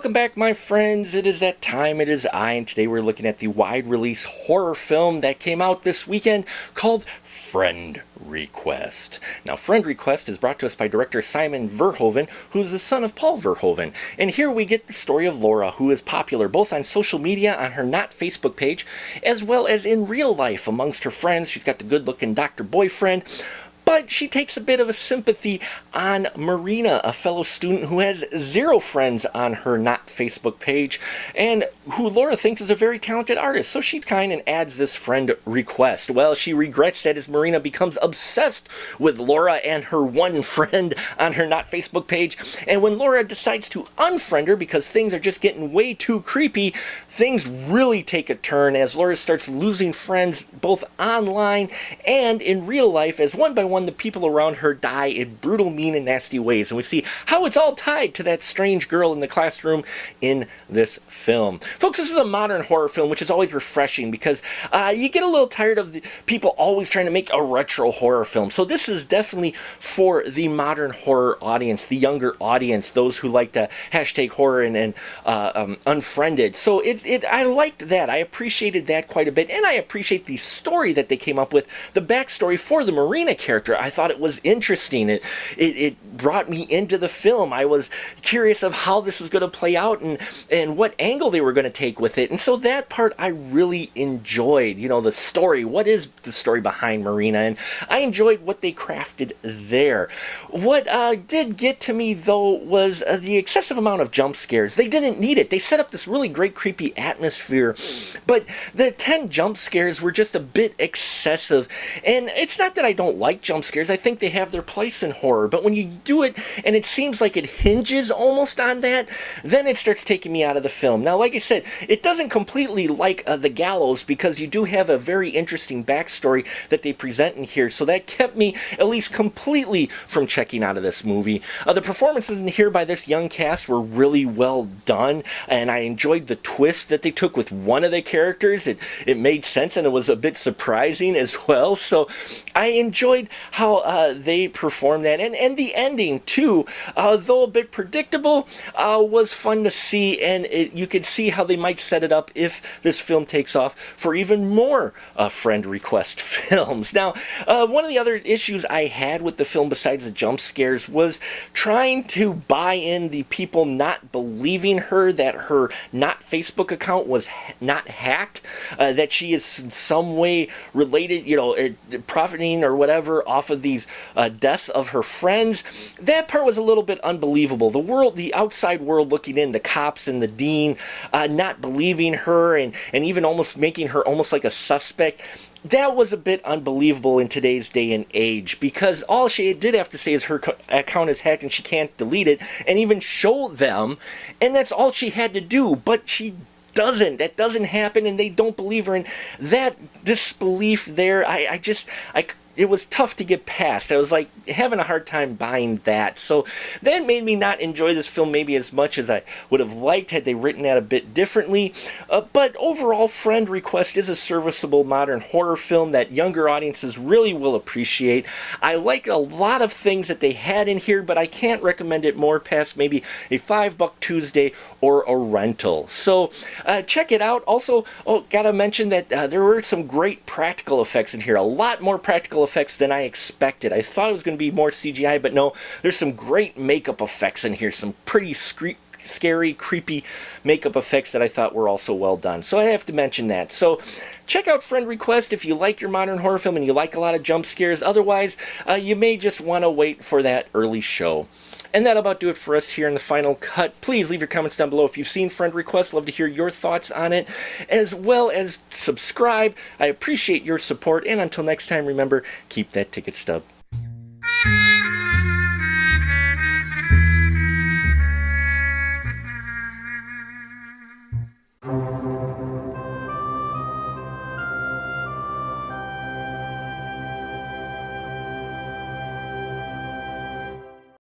Welcome back, my friends. It is that time. It is I, and today we're looking at the wide-release horror film that came out this weekend called Friend Request. Now, Friend Request is brought to us by director Simon Verhoeven, who is the son of Paul Verhoeven. And here we get the story of Laura, who is popular both on social media, on her not Facebook page, as well as in real life amongst her friends. She's got the good-looking doctor boyfriend, but she takes a bit of a sympathy on Marina, a fellow student who has zero friends on her not Facebook page, and who Laura thinks is a very talented artist. So she kind of adds this friend request. Well, she regrets that as Marina becomes obsessed with Laura and her one friend on her not Facebook page. And when Laura decides to unfriend her because things are just getting way too creepy, things really take a turn as Laura starts losing friends both online and in real life, as one by one the people around her die in brutal, mean, and nasty ways. And we see how it's all tied to that strange girl in the classroom in this film. Folks, this is a modern horror film, which is always refreshing because you get a little tired of the people always trying to make a retro horror film. So this is definitely for the modern horror audience, the younger audience, those who like to hashtag horror and unfriended. So I liked that. I appreciated that quite a bit, and I appreciate the story that they came up with, the backstory for the Marina character. I thought it was interesting. It brought me into the film. I was curious of how this was going to play out and what angle they were going to take with it. And so that part I really enjoyed. You know, the story. What is the story behind Marina? And I enjoyed what they crafted there. What did get to me, though, was the excessive amount of jump scares. They didn't need it. They set up this really great creepy atmosphere, but the 10 jump scares were just a bit excessive. And it's not that I don't like jump scares. I think they have their place in horror, but when you do it and it seems like it hinges almost on that, then it starts taking me out of the film. Now, like I said, it doesn't completely like The Gallows, because you do have a very interesting backstory that they present in here, so that kept me at least completely from checking out of this movie. The performances in here by this young cast were really well done, and I enjoyed the twist that they took with one of the characters. It made sense, and it was a bit surprising as well, so I enjoyed how they performed that, and the ending too, though a bit predictable, was fun to see, and you could see how they might set it up if this film takes off for even more friend request films. Now, one of the other issues I had with the film besides the jump scares was trying to buy in the people not believing her, that her not Facebook account was not hacked, that she is in some way related, profiting or whatever off of these deaths of her friends. That part was a little bit unbelievable. The outside world looking in, the cops and the dean not believing her and even almost making her almost like a suspect. That was a bit unbelievable in today's day and age, because all she did have to say is her account is hacked and she can't delete it and even show them, and that's all she had to do, but she doesn't. That doesn't happen, and they don't believe her, and that disbelief there, it was tough to get past. I was like having a hard time buying that. So that made me not enjoy this film maybe as much as I would have liked had they written that a bit differently. But overall, Friend Request is a serviceable modern horror film that younger audiences really will appreciate. I like a lot of things that they had in here, but I can't recommend it more past maybe a $5 Tuesday or a rental. So check it out. Also, gotta mention that there were some great practical effects in here. A lot more practical effects than I expected. I thought it was going to be more CGI, but no, there's some great makeup effects in here, some pretty scary, creepy makeup effects that I thought were also well done. So I have to mention that. So check out Friend Request if you like your modern horror film and you like a lot of jump scares. Otherwise, you may just want to wait for that early show. And that'll about do it for us here in the final cut. Please leave your comments down below if you've seen Friend Request. Love to hear your thoughts on it, as well as subscribe. I appreciate your support, and until next time, remember, keep that ticket stub